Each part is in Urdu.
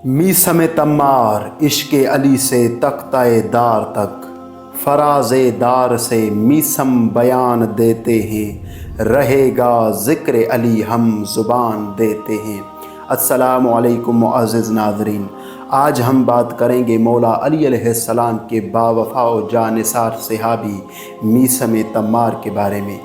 میسم تمار عشق علی سے تختۂ دار تک، فراز دار سے میسم بیان دیتے ہیں، رہے گا ذکر علی ہم زبان دیتے ہیں۔ السلام علیکم معزز ناظرین، آج ہم بات کریں گے مولا علی علیہ السلام کے باوفا و جانثار صحابی میسم تمار کے بارے میں۔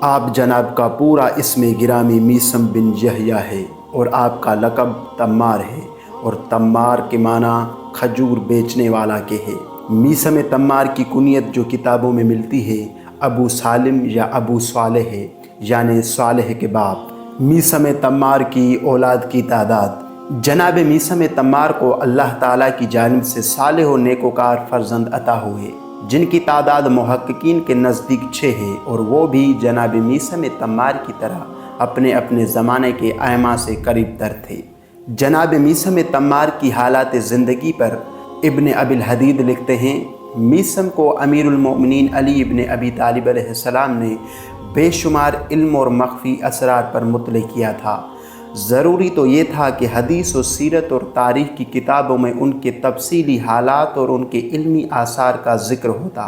آپ جناب کا پورا اسم گرامی میسم بن یحییٰ ہے اور آپ کا لقب تمار ہے، اور تمار کے معنی کھجور بیچنے والا کے ہے۔ میسم تمار کی کنیت جو کتابوں میں ملتی ہے ابو سالم یا ابو صالح ہے، یعنی صالح کے باپ۔ میسم تمار کی اولاد کی تعداد، جناب میسم تمار کو اللہ تعالیٰ کی جانب سے صالح و نیکوکار فرزند عطا ہوئے، جن کی تعداد محققین کے نزدیک 6 ہے، اور وہ بھی جناب میسم تمار کی طرح اپنے اپنے زمانے کے ائمہ سے قریب تر تھے۔ جناب میسم تمار کی حالات زندگی پر ابن ابی الحدید لکھتے ہیں، میسم کو امیر المؤمنین علی ابن ابی طالب علیہ السلام نے بے شمار علم اور مخفی اسرار پر مطلع کیا تھا۔ ضروری تو یہ تھا کہ حدیث و سیرت اور تاریخ کی کتابوں میں ان کے تفصیلی حالات اور ان کے علمی آثار کا ذکر ہوتا،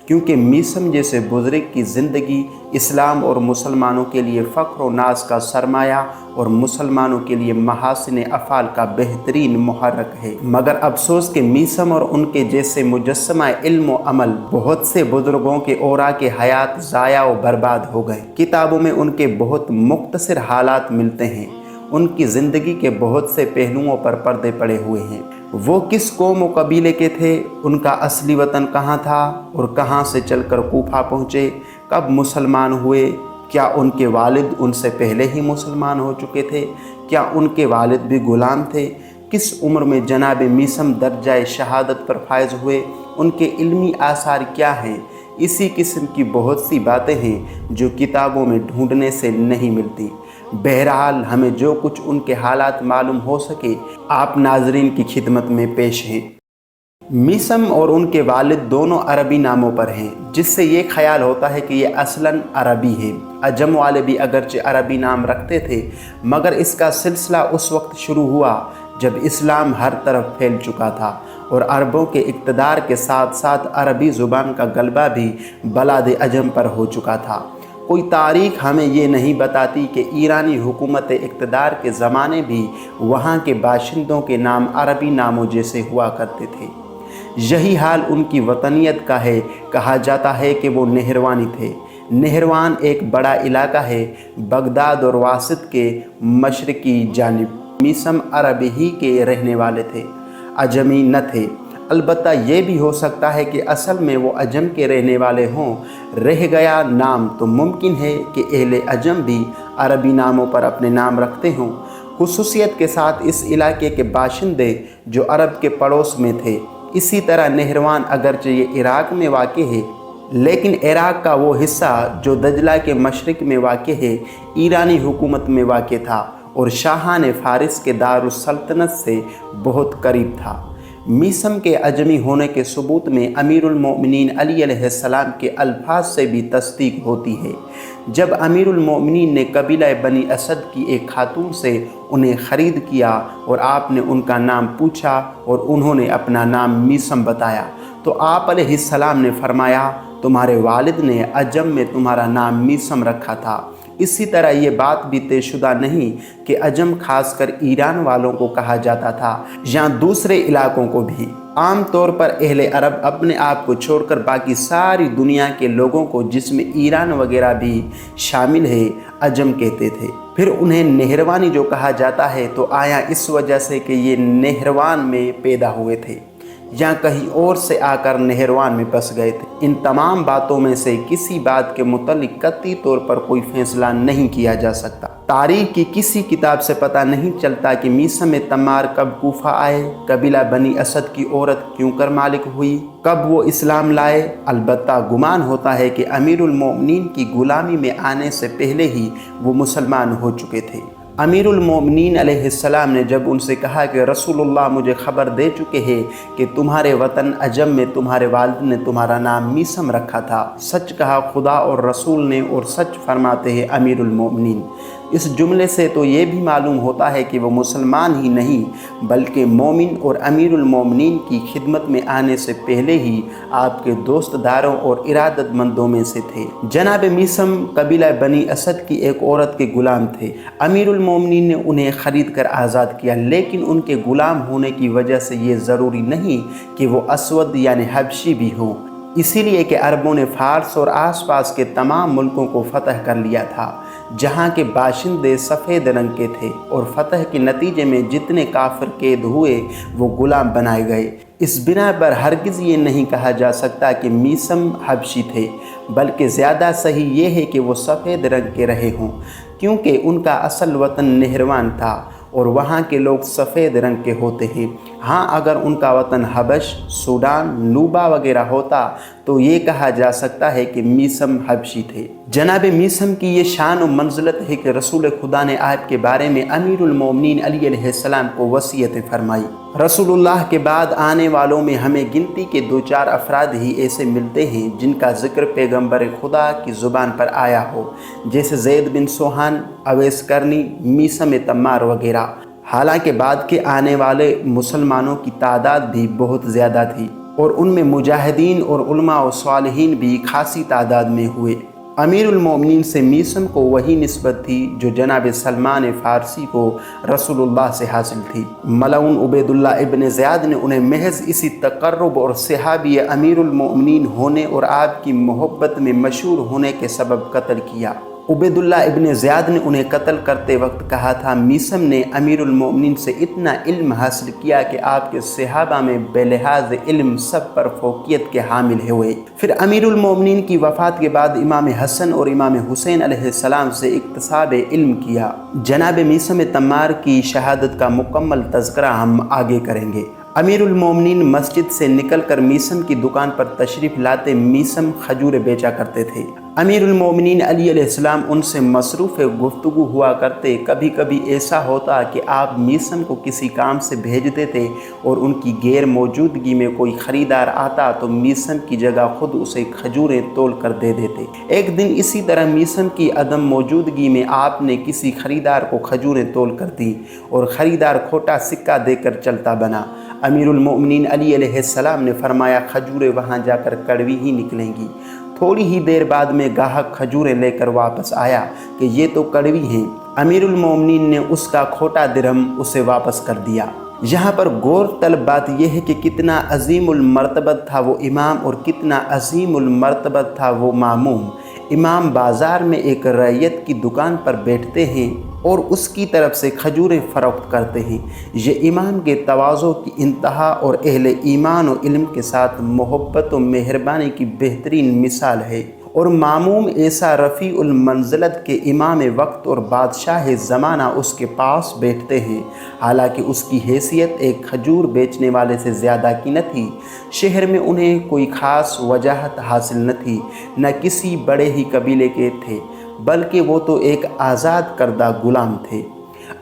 کیونکہ میسم جیسے بزرگ کی زندگی اسلام اور مسلمانوں کے لیے فخر و ناز کا سرمایہ اور مسلمانوں کے لیے محاسن افعال کا بہترین محرک ہے۔ مگر افسوس کہ میسم اور ان کے جیسے مجسمہ علم و عمل بہت سے بزرگوں کے اوراق حیات ضائع و برباد ہو گئے۔ کتابوں میں ان کے بہت مختصر حالات ملتے ہیں، ان کی زندگی کے بہت سے پہلوؤں پر پردے پڑے ہوئے ہیں۔ وہ کس قوم و قبیلے کے تھے، ان کا اصلی وطن کہاں تھا، اور کہاں سے چل کر کوفہ پہنچے، کب مسلمان ہوئے، کیا ان کے والد ان سے پہلے ہی مسلمان ہو چکے تھے، کیا ان کے والد بھی غلام تھے، کس عمر میں جناب میسم درجہ شہادت پر فائز ہوئے، ان کے علمی آثار کیا ہیں، اسی قسم کی بہت سی باتیں ہیں جو کتابوں میں ڈھونڈنے سے نہیں ملتی۔ بہرحال ہمیں جو کچھ ان کے حالات معلوم ہو سکے آپ ناظرین کی خدمت میں پیش ہیں۔ میسم اور ان کے والد دونوں عربی ناموں پر ہیں، جس سے یہ خیال ہوتا ہے کہ یہ اصلاً عربی ہیں۔ عجم والے بھی اگرچہ عربی نام رکھتے تھے، مگر اس کا سلسلہ اس وقت شروع ہوا جب اسلام ہر طرف پھیل چکا تھا، اور عربوں کے اقتدار کے ساتھ ساتھ عربی زبان کا غلبہ بھی بلاد عجم پر ہو چکا تھا۔ کوئی تاریخ ہمیں یہ نہیں بتاتی کہ ایرانی حکومت اقتدار کے زمانے بھی وہاں کے باشندوں کے نام عربی ناموں جیسے ہوا کرتے تھے۔ یہی حال ان کی وطنیت کا ہے۔ کہا جاتا ہے کہ وہ نہروانی تھے۔ نہروان ایک بڑا علاقہ ہے بغداد اور واسط کے مشرقی جانب۔ میسم عربی ہی کے رہنے والے تھے، عجمی نہ تھے۔ البتہ یہ بھی ہو سکتا ہے کہ اصل میں وہ عجم کے رہنے والے ہوں، رہ گیا نام تو ممکن ہے کہ اہل عجم بھی عربی ناموں پر اپنے نام رکھتے ہوں، خصوصیت کے ساتھ اس علاقے کے باشندے جو عرب کے پڑوس میں تھے۔ اسی طرح نہروان اگرچہ یہ عراق میں واقع ہے، لیکن عراق کا وہ حصہ جو دجلہ کے مشرق میں واقع ہے ایرانی حکومت میں واقع تھا، اور شاہان فارس کے دارالسلطنت سے بہت قریب تھا۔ میسم کے عجمی ہونے کے ثبوت میں امیر المؤمنین علی علیہ السلام کے الفاظ سے بھی تصدیق ہوتی ہے۔ جب امیر المؤمنین نے قبیلہ بنی اسد کی ایک خاتون سے انہیں خرید کیا اور آپ نے ان کا نام پوچھا اور انہوں نے اپنا نام میسم بتایا، تو آپ علیہ السلام نے فرمایا تمہارے والد نے عجم میں تمہارا نام میسم رکھا تھا۔ اسی طرح یہ بات بھی طے شدہ نہیں کہ عجم خاص کر ایران والوں کو کہا جاتا تھا یا دوسرے علاقوں کو بھی۔ عام طور پر اہل عرب اپنے آپ کو چھوڑ کر باقی ساری دنیا کے لوگوں کو، جس میں ایران وغیرہ بھی شامل ہے، عجم کہتے تھے۔ پھر انہیں نہروانی جو کہا جاتا ہے تو آیا اس وجہ سے کہ یہ نہروان میں پیدا ہوئے تھے یا کہیں اور سے آ کر نہروان میں بس گئے تھے؟ ان تمام باتوں میں سے کسی بات کے متعلق قطعی طور پر کوئی فیصلہ نہیں کیا جا سکتا۔ تاریخ کی کسی کتاب سے پتہ نہیں چلتا کہ میسم تمار کب کوفہ آئے، قبیلہ بنی اسد کی عورت کیوں کر مالک ہوئی، کب وہ اسلام لائے۔ البتہ گمان ہوتا ہے کہ امیر المؤمنین کی غلامی میں آنے سے پہلے ہی وہ مسلمان ہو چکے تھے۔ امیر المؤمنین علیہ السلام نے جب ان سے کہا کہ رسول اللہ مجھے خبر دے چکے ہیں کہ تمہارے وطن عجم میں تمہارے والد نے تمہارا نام میسم رکھا تھا، سچ کہا خدا اور رسول نے، اور سچ فرماتے ہیں امیر المؤمنین۔ اس جملے سے تو یہ بھی معلوم ہوتا ہے کہ وہ مسلمان ہی نہیں بلکہ مومن اور امیر المومنین کی خدمت میں آنے سے پہلے ہی آپ کے دوست داروں اور ارادت مندوں میں سے تھے۔ جناب میثم قبیلہ بنی اسد کی ایک عورت کے غلام تھے۔ امیر المومنین نے انہیں خرید کر آزاد کیا، لیکن ان کے غلام ہونے کی وجہ سے یہ ضروری نہیں کہ وہ اسود یعنی حبشی بھی ہوں، اسی لیے کہ عربوں نے فارس اور آس پاس کے تمام ملکوں کو فتح کر لیا تھا جہاں کے باشندے سفید رنگ کے تھے، اور فتح کے نتیجے میں جتنے کافر قید ہوئے وہ غلام بنائے گئے۔ اس بنا پر ہرگز یہ نہیں کہا جا سکتا کہ میثم حبشی تھے، بلکہ زیادہ صحیح یہ ہے کہ وہ سفید رنگ کے رہے ہوں، کیونکہ ان کا اصل وطن نہروان تھا اور وہاں کے لوگ سفید رنگ کے ہوتے ہیں۔ ہاں، اگر ان کا وطن حبش، سوڈان، نوبا وغیرہ ہوتا تو یہ کہا جا سکتا ہے کہ میثم حبشی تھے۔ جناب میثم کی یہ شان و منزلت ہے کہ رسول خدا نے آپ کے بارے میں امیر المومنین علی علیہ السلام کو وصیت فرمائی۔ رسول اللہ کے بعد آنے والوں میں ہمیں گنتی کے 2-4 افراد ہی ایسے ملتے ہیں جن کا ذکر پیغمبر خدا کی زبان پر آیا ہو، جیسے زید بن سوہان، اویس کرنی، میثم تمار وغیرہ۔ حالانکہ بعد کے آنے والے مسلمانوں کی تعداد بھی بہت زیادہ تھی، اور ان میں مجاہدین اور علماء و صالحین بھی خاصی تعداد میں ہوئے۔ امیر المومنین سے میثم کو وہی نسبت تھی جو جناب سلمان فارسی کو رسول اللہ سے حاصل تھی۔ ملعون عبید اللہ ابن زیاد نے انہیں محض اسی تقرب اور صحابی امیر المومنین ہونے اور آپ کی محبت میں مشہور ہونے کے سبب قتل کیا۔ عبید اللہ ابن زیاد نے انہیں قتل کرتے وقت کہا تھا، میثم نے امیر المومنین سے اتنا علم حاصل کیا کہ آپ کے صحابہ میں بے لحاظ علم سب پر فوقیت کے حامل ہوئے۔ پھر امیر المومنین کی وفات کے بعد امام حسن اور امام حسین علیہ السلام سے اکتساب علم کیا۔ جناب میثم تمار کی شہادت کا مکمل تذکرہ ہم آگے کریں گے۔ امیر المومنین مسجد سے نکل کر میثم کی دکان پر تشریف لاتے میثم کھجوریں بیچا کرتے تھے۔ امیر المومنین علی علیہ السلام ان سے مصروف گفتگو ہوا کرتے۔ کبھی کبھی ایسا ہوتا کہ آپ میثم کو کسی کام سے بھیجتے تھے اور ان کی غیر موجودگی میں کوئی خریدار آتا تو میثم کی جگہ خود اسے کھجوریں تول کر دے دیتے۔ ایک دن اسی طرح میثم کی عدم موجودگی میں آپ نے کسی خریدار کو کھجوریں تول کر دیں اور خریدار کھوٹا سکہ دے کر چلتا بنا۔ امیر المومنین علی علیہ السلام نے فرمایا، کھجوریں وہاں جا کر کڑوی ہی نکلیں گی۔ تھوڑی ہی دیر بعد میں گاہک کھجوریں لے کر واپس آیا کہ یہ تو کڑوی ہیں۔ امیر المومنین نے اس کا کھوٹا درہم اسے واپس کر دیا۔ یہاں پر غور طلب بات یہ ہے کہ کتنا عظیم المرتبت تھا وہ امام اور کتنا عظیم المرتبت تھا وہ ماموم۔ امام بازار میں ایک رعیت کی دکان پر بیٹھتے ہیں اور اس کی طرف سے کھجوریں فروخت کرتے ہیں۔ یہ امام کے تواضع کی انتہا اور اہل ایمان و علم کے ساتھ محبت و مہربانی کی بہترین مثال ہے، اور ماموم ایسا رفیع المنزلت کے امام وقت اور بادشاہ زمانہ اس کے پاس بیٹھتے ہیں، حالانکہ اس کی حیثیت ایک کھجور بیچنے والے سے زیادہ کی نہ تھی۔ شہر میں انہیں کوئی خاص وجاہت حاصل نہ تھی، نہ کسی بڑے ہی قبیلے کے تھے، بلکہ وہ تو ایک آزاد کردہ غلام تھے۔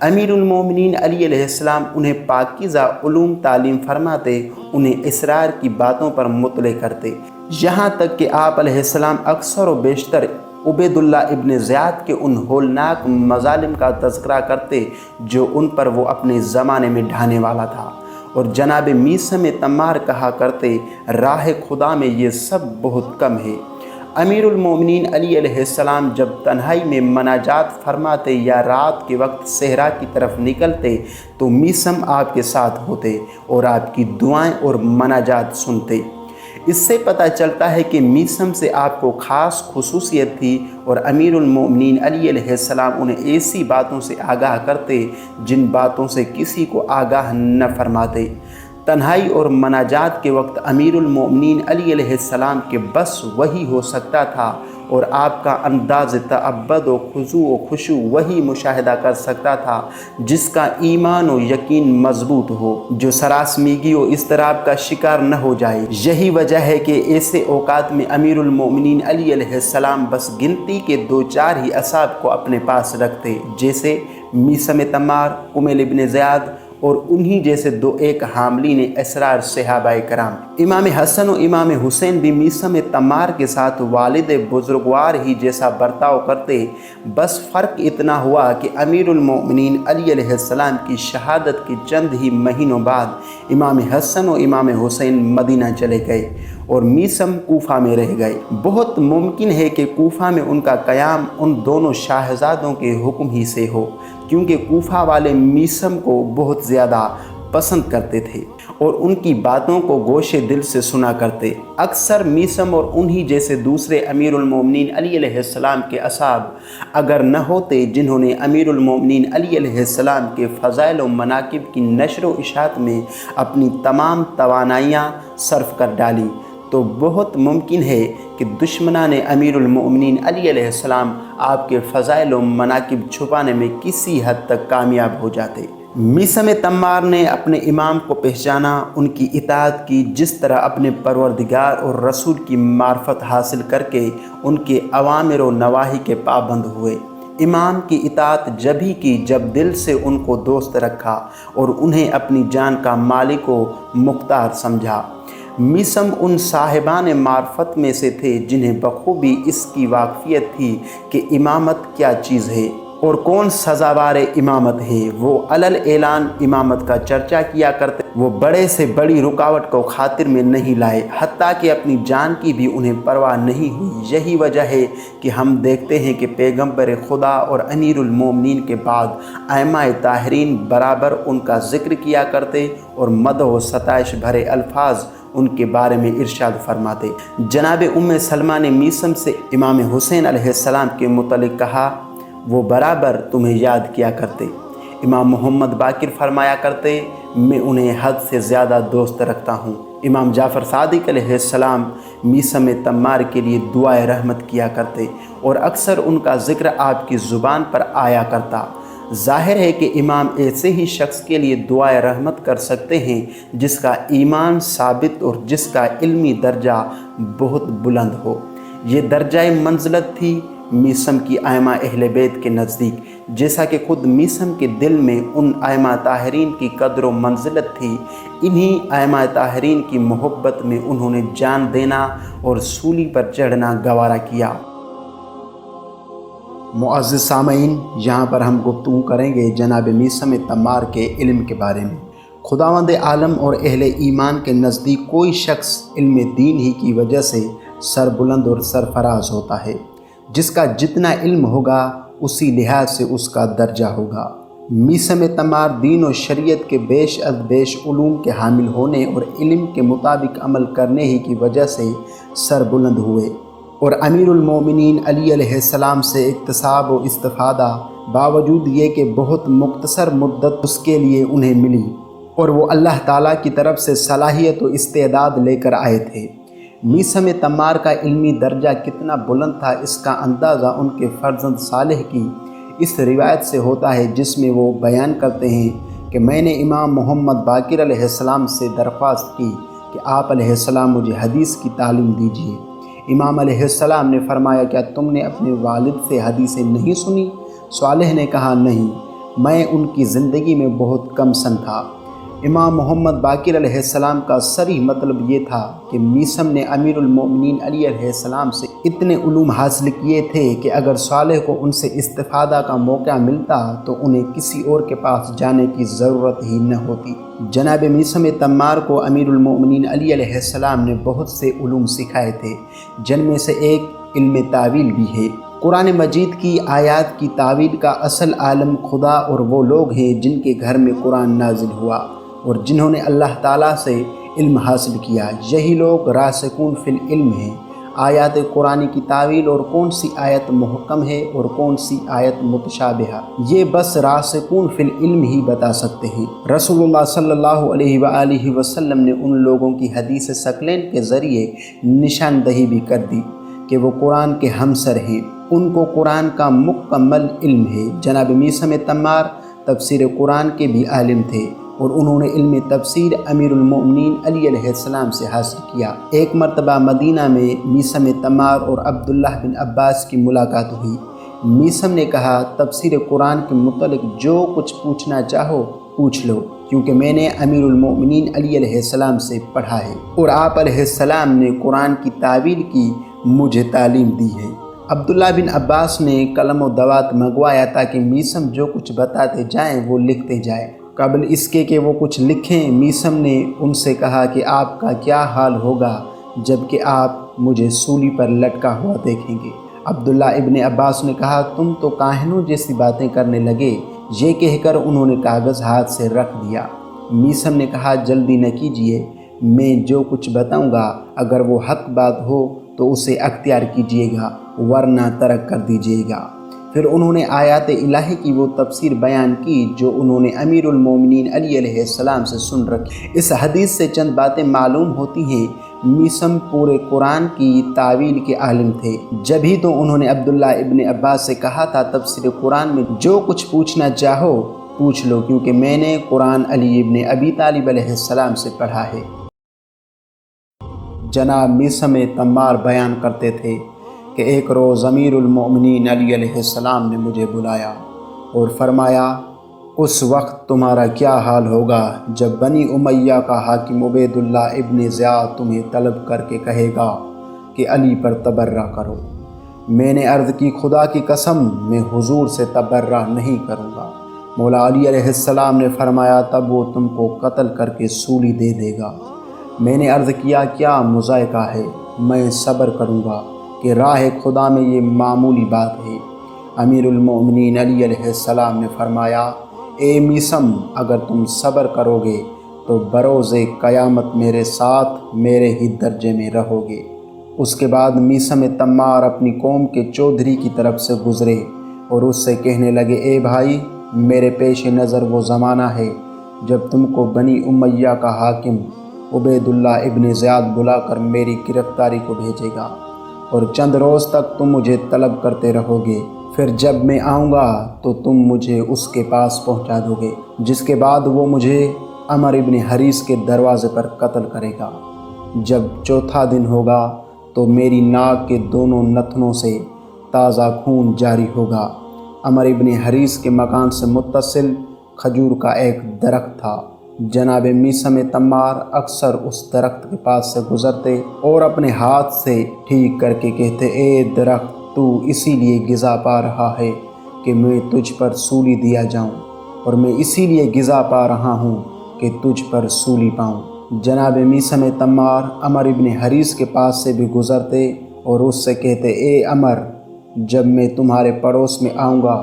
امیر المومنین علی علیہ السلام انہیں پاکیزہ علوم تعلیم فرماتے، انہیں اسرار کی باتوں پر مطلع کرتے، یہاں تک کہ آپ علیہ السلام اکثر و بیشتر عبید اللہ ابن زیاد کے ان ہولناک مظالم کا تذکرہ کرتے جو ان پر وہ اپنے زمانے میں ڈھانے والا تھا، اور جناب میثم تمار کہا کرتے، راہ خدا میں یہ سب بہت کم ہے۔ امیر المومنین علی علیہ السلام جب تنہائی میں مناجات فرماتے یا رات کے وقت صحرا کی طرف نکلتے تو میثم آپ کے ساتھ ہوتے اور آپ کی دعائیں اور مناجات سنتے۔ اس سے پتہ چلتا ہے کہ میثم سے آپ کو خاص خصوصیت تھی، اور امیر المومنین علی علیہ السلام انہیں ایسی باتوں سے آگاہ کرتے جن باتوں سے کسی کو آگاہ نہ فرماتے۔ تنہائی اور مناجات کے وقت امیر المومنین علی علیہ السلام کے بس وہی ہو سکتا تھا، اور آپ کا انداز تعبد و خضوع و خشوع وہی مشاہدہ کر سکتا تھا جس کا ایمان و یقین مضبوط ہو، جو سراسمیگی و اضطراب کا شکار نہ ہو جائے۔ یہی وجہ ہے کہ ایسے اوقات میں امیر المومنین علی علیہ السلام بس گنتی کے 2-4 ہی اصحاب کو اپنے پاس رکھتے، جیسے میثم تمار، کمیل ابن زیاد، اور انہی جیسے دو ایک حاملین اسرار صحابہ کرام۔ امام حسن و امام حسین بھی میثم تمار کے ساتھ والد بزرگوار ہی جیسا برتاؤ کرتے، بس فرق اتنا ہوا کہ امیر المومنین علی علیہ السلام کی شہادت کے چند ہی مہینوں بعد امام حسن و امام حسین مدینہ چلے گئے اور میثم کوفہ میں رہ گئے۔ بہت ممکن ہے کہ کوفہ میں ان کا قیام ان دونوں شاہزادوں کے حکم ہی سے ہو، کیونکہ کوفہ والے میثم کو بہت زیادہ پسند کرتے تھے اور ان کی باتوں کو گوش دل سے سنا کرتے۔ اکثر میثم اور انہی جیسے دوسرے امیر المومنین علی علیہ السلام کے اصحاب اگر نہ ہوتے جنہوں نے امیر المومنین علی علیہ السلام کے فضائل و مناقب کی نشر و اشاعت میں اپنی تمام توانائیاں صرف کر ڈالی، تو بہت ممکن ہے کہ دشمنان امیر المومنین علی علیہ السلام آپ کے فضائل و مناقب چھپانے میں کسی حد تک کامیاب ہو جاتے۔ میثم تمار نے اپنے امام کو پہچانا، ان کی اطاعت کی، جس طرح اپنے پروردگار اور رسول کی معرفت حاصل کر کے ان کے اوامر و نواہی کے پابند ہوئے۔ امام کی اطاعت جبھی کی جب دل سے ان کو دوست رکھا اور انہیں اپنی جان کا مالک و مختار سمجھا۔ میثم ان صاحبان معرفت میں سے تھے جنہیں بخوبی اس کی واقفیت تھی کہ امامت کیا چیز ہے اور کون سزاوار امامت ہے۔ وہ علل اعلان امامت کا چرچا کیا کرتے، وہ بڑے سے بڑی رکاوٹ کو خاطر میں نہیں لائے، حتیٰ کہ اپنی جان کی بھی انہیں پرواہ نہیں ہوئی۔ یہی وجہ ہے کہ ہم دیکھتے ہیں کہ پیغمبر خدا اور امیر المومنین کے بعد ائمہ طاہرین برابر ان کا ذکر کیا کرتے اور مدح و ستائش بھرے الفاظ ان کے بارے میں ارشاد فرماتے۔ جناب سلمہ نے میثم سے امام حسین علیہ السلام کے متعلق کہا، وہ برابر تمہیں یاد کیا کرتے۔ امام محمد باقر فرمایا کرتے، میں انہیں حد سے زیادہ دوست رکھتا ہوں۔ امام جعفر صادق علیہ السلام میثم تمار کے لیے دعائے رحمت کیا کرتے اور اکثر ان کا ذکر آپ کی زبان پر آیا کرتا۔ ظاہر ہے کہ امام ایسے ہی شخص کے لیے دعائے رحمت کر سکتے ہیں جس کا ایمان ثابت اور جس کا علمی درجہ بہت بلند ہو۔ یہ درجہ منزلت تھی میثم کی ائمہ اہل بیت کے نزدیک، جیسا کہ خود میثم کے دل میں ان ائمہ طاہرین کی قدر و منزلت تھی۔ انہی ائمہ طاہرین کی محبت میں انہوں نے جان دینا اور سولی پر چڑھنا گوارا کیا۔ معزز سامعین، یہاں پر ہم گفتگو کریں گے جناب میثم تمار کے علم کے بارے میں۔ خداوند عالم اور اہل ایمان کے نزدیک کوئی شخص علم دین ہی کی وجہ سے سربلند اور سرفراز ہوتا ہے۔ جس کا جتنا علم ہوگا اسی لحاظ سے اس کا درجہ ہوگا۔ میثم تمار دین و شریعت کے بیش از بیش علوم کے حامل ہونے اور علم کے مطابق عمل کرنے ہی کی وجہ سے سربلند ہوئے اور امیر المومنین علی علیہ السلام سے اکتساب و استفادہ باوجود یہ کہ بہت مختصر مدت اس کے لیے انہیں ملی اور وہ اللہ تعالیٰ کی طرف سے صلاحیت و استعداد لے کر آئے تھے۔ میثم تمار کا علمی درجہ کتنا بلند تھا اس کا اندازہ ان کے فرزند صالح کی اس روایت سے ہوتا ہے جس میں وہ بیان کرتے ہیں کہ میں نے امام محمد باقر علیہ السلام سے درخواست کی کہ آپ علیہ السلام مجھے حدیث کی تعلیم دیجیے۔ امام علیہ السلام نے فرمایا، کیا تم نے اپنے والد سے حدیثیں نہیں سنی؟ صالح نے کہا، نہیں، میں ان کی زندگی میں بہت کم سن تھا۔ امام محمد باقر علیہ السلام کا صریح مطلب یہ تھا کہ میثم نے امیر المومنین علی علیہ السلام سے اتنے علوم حاصل کیے تھے کہ اگر صالح کو ان سے استفادہ کا موقع ملتا تو انہیں کسی اور کے پاس جانے کی ضرورت ہی نہ ہوتی۔ جناب میثم تمار کو امیر المومنین علی علیہ السلام نے بہت سے علوم سکھائے تھے، جن میں سے ایک علم تعویل بھی ہے۔ قرآن مجید کی آیات کی تعویل کا اصل عالم خدا اور وہ لوگ ہیں جن کے گھر میں قرآن نازل ہوا اور جنہوں نے اللہ تعالیٰ سے علم حاصل کیا، یہی لوگ راسخون فی العلم ہیں۔ آیات قرآن کی تعویل اور کون سی آیت محکم ہے اور کون سی آیت متشابہہ، یہ بس راسخون فی العلم ہی بتا سکتے ہیں۔ رسول اللہ صلی اللہ علیہ وآلہ وسلم نے ان لوگوں کی حدیث ثقلین کے ذریعے نشاندہی بھی کر دی کہ وہ قرآن کے ہمسر ہیں، ان کو قرآن کا مکمل علم ہے۔ جناب میثم تمار تفسیر قرآن کے بھی عالم تھے اور انہوں نے علم تفسیر امیر المومنین علی علیہ السلام سے حاصل کیا۔ ایک مرتبہ مدینہ میں میثم تمار اور عبداللہ بن عباس کی ملاقات ہوئی۔ میثم نے کہا، تفسیر قرآن کے متعلق جو کچھ پوچھنا چاہو پوچھ لو، کیونکہ میں نے امیر المومنین علی علیہ السلام سے پڑھا ہے اور آپ علیہ السلام نے قرآن کی تعویل کی مجھے تعلیم دی ہے۔ عبداللہ بن عباس نے قلم و دوات منگوایا تاکہ میثم جو کچھ بتاتے جائیں وہ لکھتے جائیں۔ قبل اس کے کہ وہ کچھ لکھیں، میثم نے ان سے کہا کہ آپ کا کیا حال ہوگا جب کہ آپ مجھے سولی پر لٹکا ہوا دیکھیں گے۔ عبداللہ ابن عباس نے کہا تم تو کاہنوں جیسی باتیں کرنے لگے۔ یہ کہہ کر انہوں نے کاغذ ہاتھ سے رکھ دیا۔ میثم نے کہا جلدی نہ کیجیے، میں جو کچھ بتاؤں گا اگر وہ حق بات ہو تو اسے اختیار کیجیے گا ورنہ ترک کر دیجیے گا۔ پھر انہوں نے آیات الہی کی وہ تفسیر بیان کی جو انہوں نے امیر المومنین علی علیہ السلام سے سن رکھی۔ اس حدیث سے چند باتیں معلوم ہوتی ہیں۔ میثم پورے قرآن کی تعویل کے عالم تھے، جبھی تو انہوں نے عبداللہ ابن عباس سے کہا تھا تفسیر قرآن میں جو کچھ پوچھنا چاہو پوچھ لو، کیونکہ میں نے قرآن علی ابن ابی طالب علیہ السلام سے پڑھا ہے۔ جناب میثم تمار بیان کرتے تھے کہ ایک روز امیر المومنین علی علیہ السلام نے مجھے بلایا اور فرمایا اس وقت تمہارا کیا حال ہوگا جب بنی امیہ کا حاکم عبید اللہ ابن زیاد تمہیں طلب کر کے کہے گا کہ علی پر تبرہ کرو۔ میں نے عرض کی خدا کی قسم میں حضور سے تبرہ نہیں کروں گا۔ مولا علی علیہ السلام نے فرمایا تب وہ تم کو قتل کر کے سولی دے دے گا۔ میں نے عرض کیا کیا مذائقہ ہے، میں صبر کروں گا کہ راہ خدا میں یہ معمولی بات ہے۔ امیر المومنین علی علیہ السلام نے فرمایا اے میثم اگر تم صبر کرو گے تو بروز قیامت میرے ساتھ میرے ہی درجے میں رہو گے۔ اس کے بعد میثم تمار اپنی قوم کے چودھری کی طرف سے گزرے اور اس سے کہنے لگے اے بھائی، میرے پیش نظر وہ زمانہ ہے جب تم کو بنی امیہ کا حاکم عبید اللہ ابن زیاد بلا کر میری گرفتاری کو بھیجے گا اور چند روز تک تم مجھے طلب کرتے رہو گے۔ پھر جب میں آؤں گا تو تم مجھے اس کے پاس پہنچا دو گے، جس کے بعد وہ مجھے عمر ابن حریث کے دروازے پر قتل کرے گا۔ جب چوتھا دن ہوگا تو میری ناک کے دونوں نتنوں سے تازہ خون جاری ہوگا۔ عمر ابن حریث کے مکان سے متصل کھجور کا ایک درخت تھا۔ جناب میثم تمار اکثر اس درخت کے پاس سے گزرتے اور اپنے ہاتھ سے ٹھیک کر کے کہتے اے درخت تو اسی لیے غذا پا رہا ہے کہ میں تجھ پر سولی دیا جاؤں، اور میں اسی لیے غذا پا رہا ہوں کہ تجھ پر سولی پاؤں۔ جناب میثم تمار عمر ابن حریث کے پاس سے بھی گزرتے اور اس سے کہتے اے عمر، جب میں تمہارے پڑوس میں آؤں گا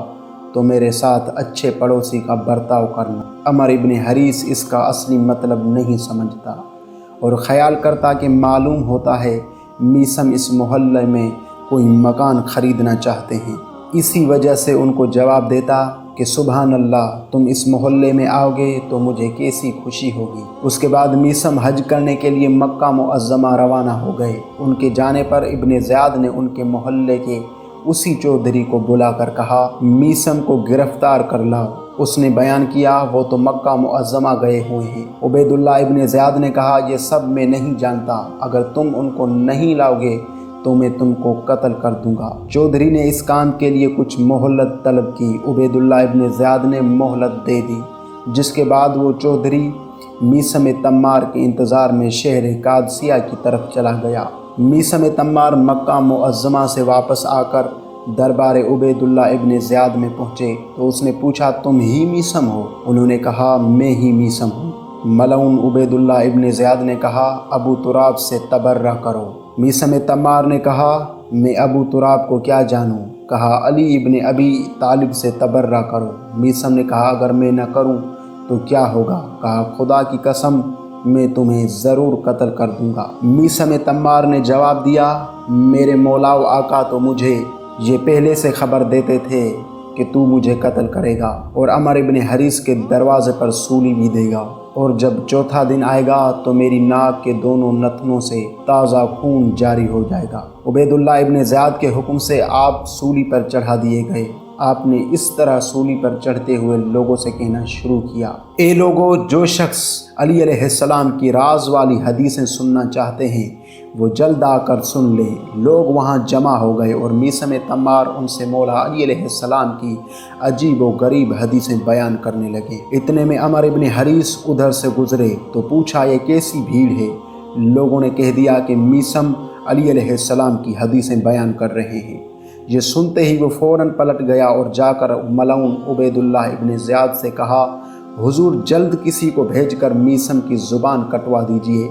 تو میرے ساتھ اچھے پڑوسی کا برتاؤ کرنا۔ عمر ابن حریث اس کا اصلی مطلب نہیں سمجھتا اور خیال کرتا کہ معلوم ہوتا ہے میثم اس محلے میں کوئی مکان خریدنا چاہتے ہیں، اسی وجہ سے ان کو جواب دیتا کہ سبحان اللہ، تم اس محلے میں آؤ گے تو مجھے کیسی خوشی ہوگی۔ اس کے بعد میثم حج کرنے کے لیے مکہ معظمہ روانہ ہو گئے۔ ان کے جانے پر ابن زیاد نے ان کے محلے کے اسی چودھری کو بلا کر کہا میثم کو گرفتار کر لاؤ۔ اس نے بیان کیا وہ تو مکہ معظمہ گئے ہوئے ہیں۔ عبید اللہ ابن زیاد نے کہا یہ سب میں نہیں جانتا، اگر تم ان کو نہیں لاؤ گے تو میں تم کو قتل کر دوں گا۔ چودھری نے اس کام کے لیے کچھ مہلت طلب کی۔ عبید اللہ ابن زیاد نے مہلت دے دی، جس کے بعد وہ چودھری میثم تمار کے انتظار میں شہر قادسیہ کی طرف چلا گیا۔ میثم تمار مکہ معظمہ سے واپس آ کر دربار عبید اللہ ابن زیاد میں پہنچے تو اس نے پوچھا تم ہی میثم ہو؟ انہوں نے کہا میں ہی میثم ہوں۔ ملعون عبید اللہ ابن زیاد نے کہا ابو تراب سے تبرہ کرو۔ میثم تمار نے کہا میں ابو تراب کو کیا جانوں؟ کہا علی ابن ابی طالب سے تبرہ کرو۔ میثم نے کہا اگر میں نہ کروں تو کیا ہوگا؟ کہا خدا کی قسم میں تمہیں ضرور قتل کر دوں گا۔ میثم تمار نے جواب دیا میرے مولا و آقا تو مجھے یہ پہلے سے خبر دیتے تھے کہ تو مجھے قتل کرے گا اور عمر ابن حریث کے دروازے پر سولی بھی دے گا، اور جب چوتھا دن آئے گا تو میری ناک کے دونوں نتنوں سے تازہ خون جاری ہو جائے گا۔ عبید اللہ ابن زیاد کے حکم سے آپ سولی پر چڑھا دیے گئے۔ آپ نے اس طرح سولی پر چڑھتے ہوئے لوگوں سے کہنا شروع کیا اے لوگو، جو شخص علی علیہ السلام کی راز والی حدیثیں سننا چاہتے ہیں وہ جلد آ کر سن لے۔ لوگ وہاں جمع ہو گئے اور میثم تمار ان سے مولا علی علیہ السلام کی عجیب و غریب حدیثیں بیان کرنے لگے۔ اتنے میں عمر ابن حریث ادھر سے گزرے تو پوچھا یہ کیسی بھیڑ ہے؟ لوگوں نے کہہ دیا کہ میثم علی علیہ السلام کی حدیثیں بیان کر رہے ہیں۔ یہ سنتے ہی وہ فوراً پلٹ گیا اور جا کر ملعون عبید اللہ ابن زیاد سے کہا، حضور جلد کسی کو بھیج کر میثم کی زبان کٹوا دیجئے،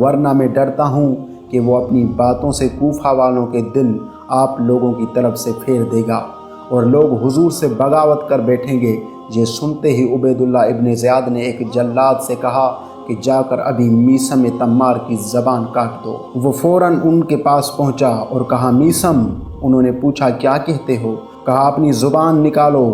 ورنہ میں ڈرتا ہوں کہ وہ اپنی باتوں سے کوفہ والوں کے دل آپ لوگوں کی طرف سے پھیر دے گا اور لوگ حضور سے بغاوت کر بیٹھیں گے۔ یہ سنتے ہی عبید اللہ ابن زیاد نے ایک جلاد سے کہا کہ جا کر ابھی میثم تمار کی زبان کاٹ دو۔ وہ فوراً ان کے پاس پہنچا اور کہا، میثم؟ انہوں نے پوچھا، کیا کہتے ہو؟ کہا، اپنی زبان نکالو۔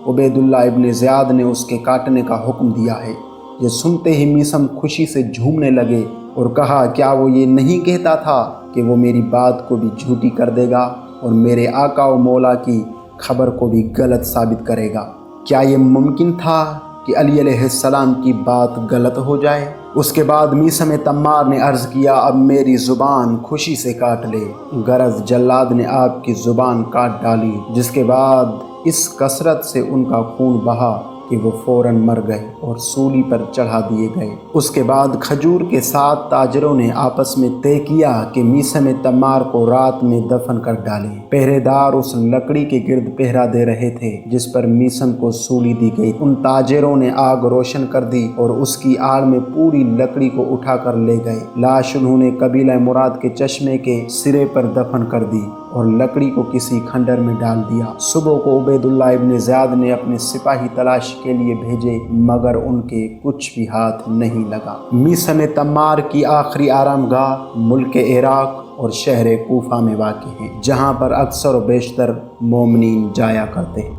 عبید اللہ ابن زیاد نے اس کے کاٹنے کا حکم دیا ہے۔ یہ سنتے ہی میثم خوشی سے جھومنے لگے اور کہا، کیا وہ یہ نہیں کہتا تھا کہ وہ میری بات کو بھی جھوٹی کر دے گا اور میرے آقا و مولا کی خبر کو بھی غلط ثابت کرے گا؟ کیا یہ ممکن تھا کہ علی علیہ السلام کی بات غلط ہو جائے؟ اس کے بعد میثم تمار نے عرض کیا، اب میری زبان خوشی سے کاٹ لے۔ غرض جلاد نے آپ کی زبان کاٹ ڈالی، جس کے بعد اس کثرت سے ان کا خون بہا کہ وہ فوراً مر گئے اور سولی پر چڑھا دیے گئے۔ اس کے بعد کھجور کے 7 تاجروں نے آپس میں طے کیا کہ میثم تمار کو رات میں دفن کر ڈالیں۔ پہرے دار اس لکڑی کے گرد پہرا دے رہے تھے جس پر میثم کو سولی دی گئی۔ ان تاجروں نے آگ روشن کر دی اور اس کی آڑ میں پوری لکڑی کو اٹھا کر لے گئے۔ لاش انہوں نے قبیلہ مراد کے چشمے کے سرے پر دفن کر دی اور لکڑی کو کسی کھنڈر میں ڈال دیا۔ صبح کو عبید اللہ ابن زیاد نے اپنے سپاہی تلاش کے لیے بھیجے مگر ان کے کچھ بھی ہاتھ نہیں لگا۔ میثم تمار کی آخری آرام گاہ ملک عراق اور شہر کوفہ میں واقع ہے، جہاں پر اکثر و بیشتر مومنین جایا کرتے ہیں۔